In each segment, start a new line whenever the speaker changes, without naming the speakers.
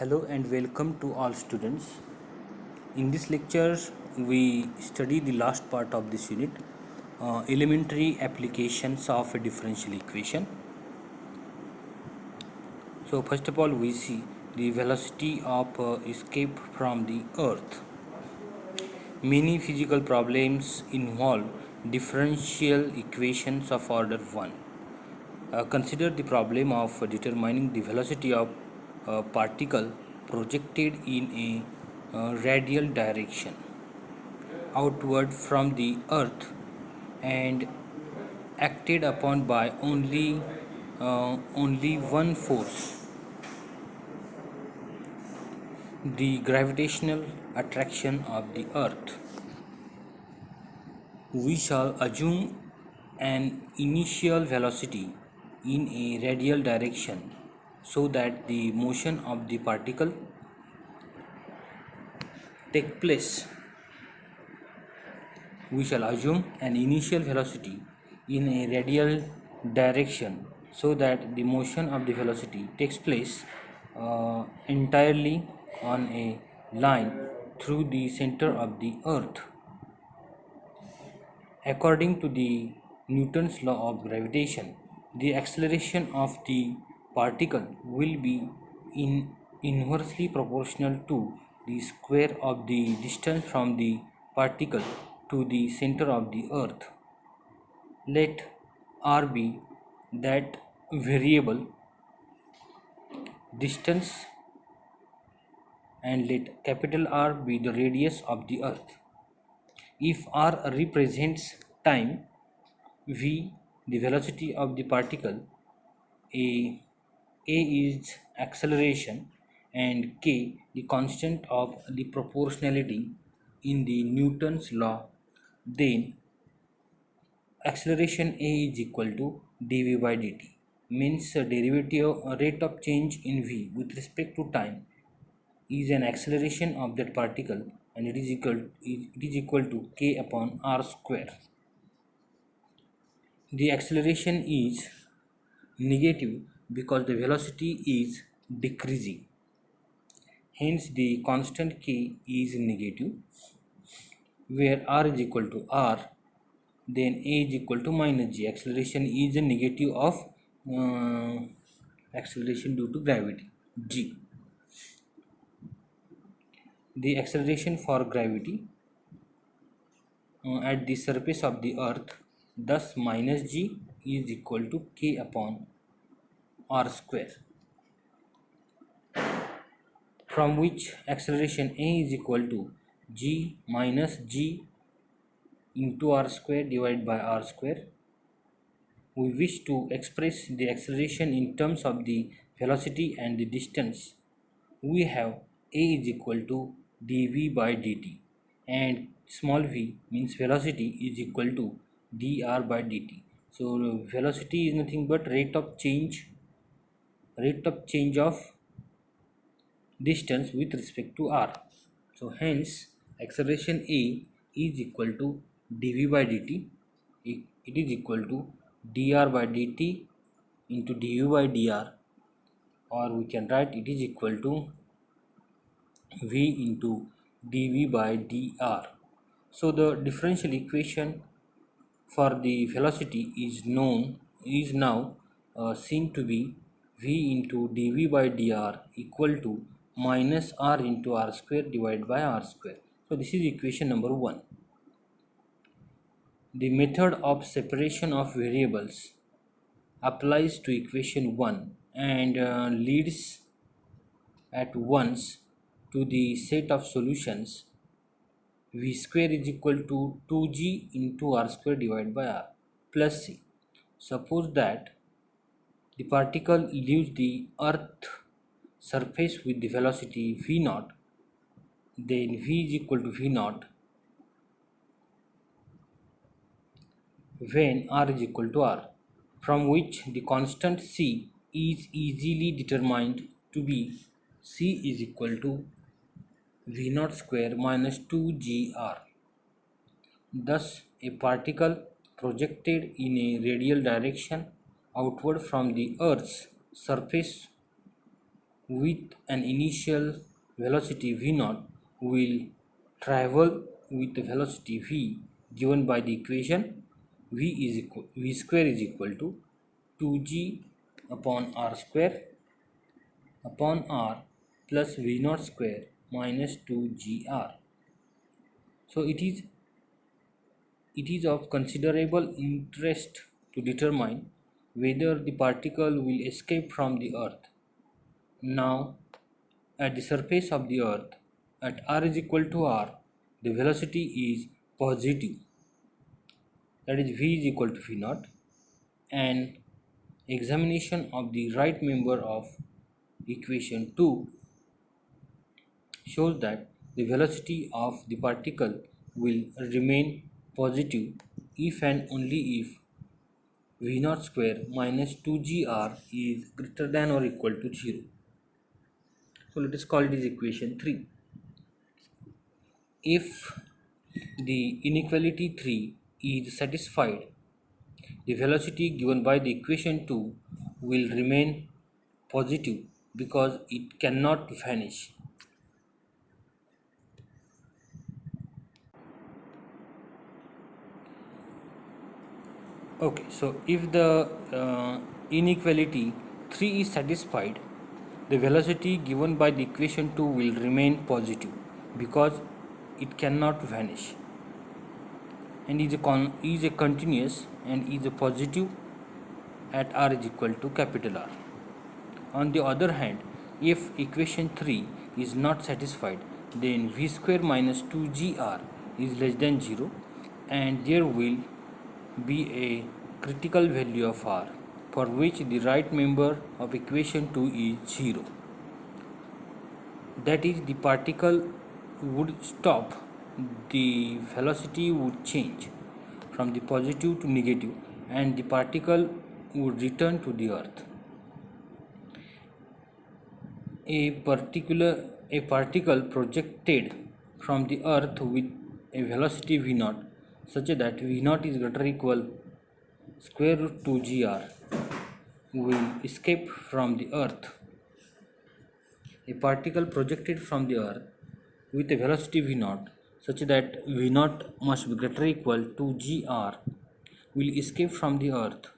Hello and welcome to all students. In this lecture, we study the last part of this unit, elementary applications of a differential equation. So first of all, we see the velocity of escape from the Earth. Many physical problems involve differential equations of order 1. Consider the problem of determining the velocity of a particle projected in a radial direction outward from the earth and acted upon by only one force, the gravitational attraction of the earth. We shall assume an initial velocity in a radial direction so that the motion of the particle take place. We shall assume an initial velocity in a radial direction so that the motion of the velocity takes place entirely on a line through the center of the earth. According to the Newton's law of gravitation, the acceleration of the particle will be inversely proportional to the square of the distance from the particle to the center of the earth. Let r be that variable distance and let capital R be the radius of the earth. If r represents time, v the velocity of the particle, a is acceleration, and k the constant of the proportionality in the Newton's law, then acceleration a is equal to dv by dt, means a derivative rate of change in v with respect to time is an acceleration of that particle, and it is equal to k upon r square. The acceleration is negative because the velocity is decreasing, hence the constant k is negative. Where r is equal to r, then a is equal to minus g. Acceleration is a negative of acceleration due to gravity, g. The acceleration for gravity at the surface of the earth, thus minus g is equal to k upon r square, from which acceleration a is equal to g minus g into r square divided by r square. We wish to express the acceleration in terms of the velocity and the distance. We have a is equal to dv by dt, and small v means velocity is equal to dr by dt. So velocity is nothing but rate of change of distance with respect to r. So hence acceleration a is equal to dv by dt. It is equal to dr by dt into du by dr, or we can write it is equal to v into dv by dr. So the differential equation for the velocity is now seen to be v into dv by dr equal to minus r into r square divided by r square. So this is equation number 1. The method of separation of variables applies to equation 1 and leads at once to the set of solutions v square is equal to 2g into r square divided by r plus c. Suppose that the particle leaves the earth surface with the velocity v naught, then v is equal to v naught when r is equal to r, from which the constant c is easily determined to be c is equal to v naught square minus 2gr. Thus, a particle projected in a radial direction outward from the Earth's surface with an initial velocity v0 will travel with the velocity v given by the equation v square is equal to 2g upon r square upon r plus v0 square minus 2gr. So it is of considerable interest to determine whether the particle will escape from the earth. Now, at the surface of the earth at r is equal to r, the velocity is positive, that is v is equal to v0, and examination of the right member of equation 2 shows that the velocity of the particle will remain positive if and only if v0 square minus 2gr is greater than or equal to 0. So let us call it as equation 3. If the inequality 3 is satisfied, the velocity given by the equation 2 will remain positive because it cannot vanish. Okay, so if the inequality 3 is satisfied, the velocity given by the equation 2 will remain positive because it cannot vanish and is a continuous and is a positive at r is equal to capital R. On the other hand, if equation 3 is not satisfied, then v square minus 2gr is less than 0 and there will be a critical value of r for which the right member of equation 2 is 0. That is, the particle would stop, the velocity would change from the positive to negative and the particle would return to the earth. A particle projected from the earth with a velocity v0 such that v0 is greater or equal square root 2gr will escape from the earth. A particle projected from the earth with a velocity v0 such that v0 must be greater or equal to gr will escape from the earth.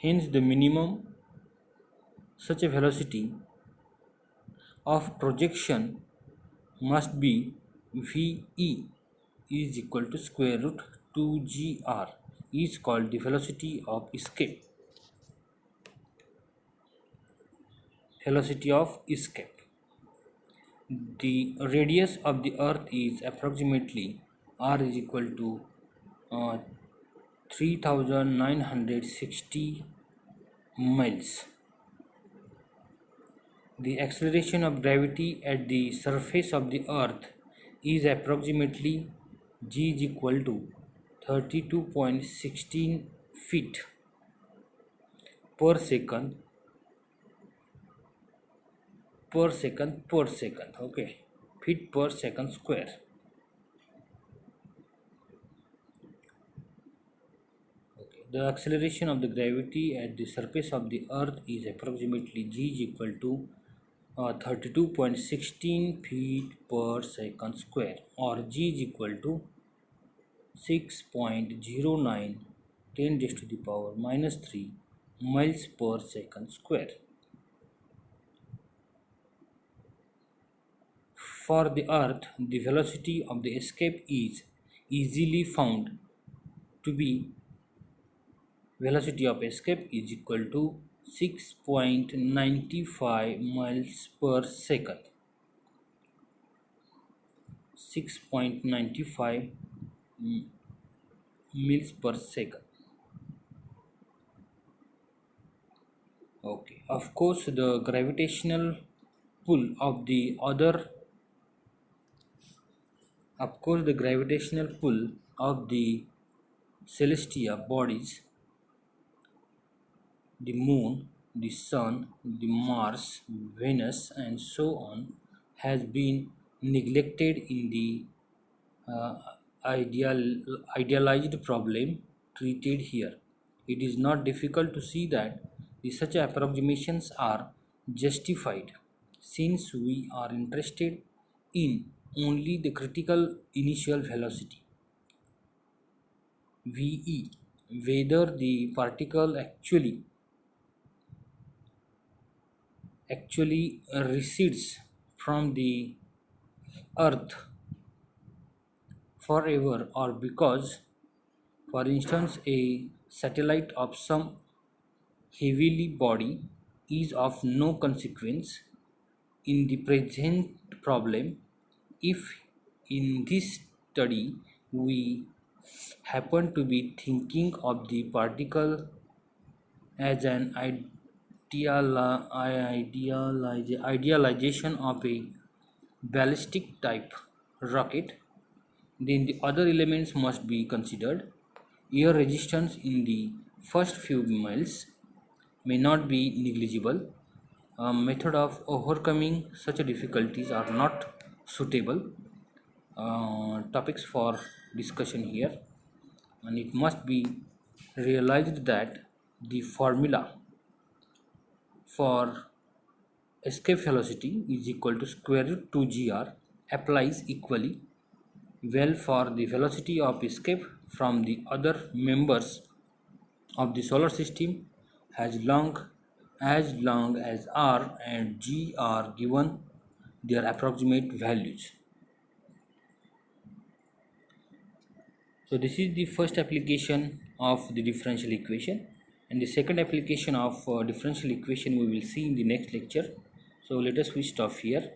Hence, the minimum such a velocity of projection must be ve is equal to square root 2gr is called the velocity of escape. Velocity of escape. The radius of the earth is approximately r is equal to 3960 miles. The acceleration of gravity at the surface of the earth is approximately g is equal to 32.16 feet per second okay, feet per second square. Okay, the acceleration of the gravity at the surface of the earth is approximately g is equal to 32.16 feet per second square, or g is equal to 6.09 10 raised to the power minus 3 miles per second square. For the earth, the velocity of the escape is easily found to be velocity of escape is equal to 6.95 miles per second. 6.95 miles per second. Okay, of course, the gravitational pull of the celestial bodies, the moon, the sun, the Mars, Venus, and so on, has been neglected in the uh, idealized problem treated here. It is not difficult to see that such approximations are justified since we are interested in only the critical initial velocity VE, whether the particle actually recedes from the earth forever, or because, for instance, a satellite of some heavenly body is of no consequence in the present problem. If in this study we happen to be thinking of the particle as an idealization of a ballistic type rocket, then the other elements must be considered. Air resistance in the first few miles may not be negligible. A method of overcoming such difficulties are not suitable topics for discussion here, and it must be realized that the formula for escape velocity is equal to square root 2gr applies equally well for the velocity of escape from the other members of the solar system as long as r and g are given their approximate values. So this is the first application of the differential equation, and the second application of differential equation we will see in the next lecture. So let us switch off here.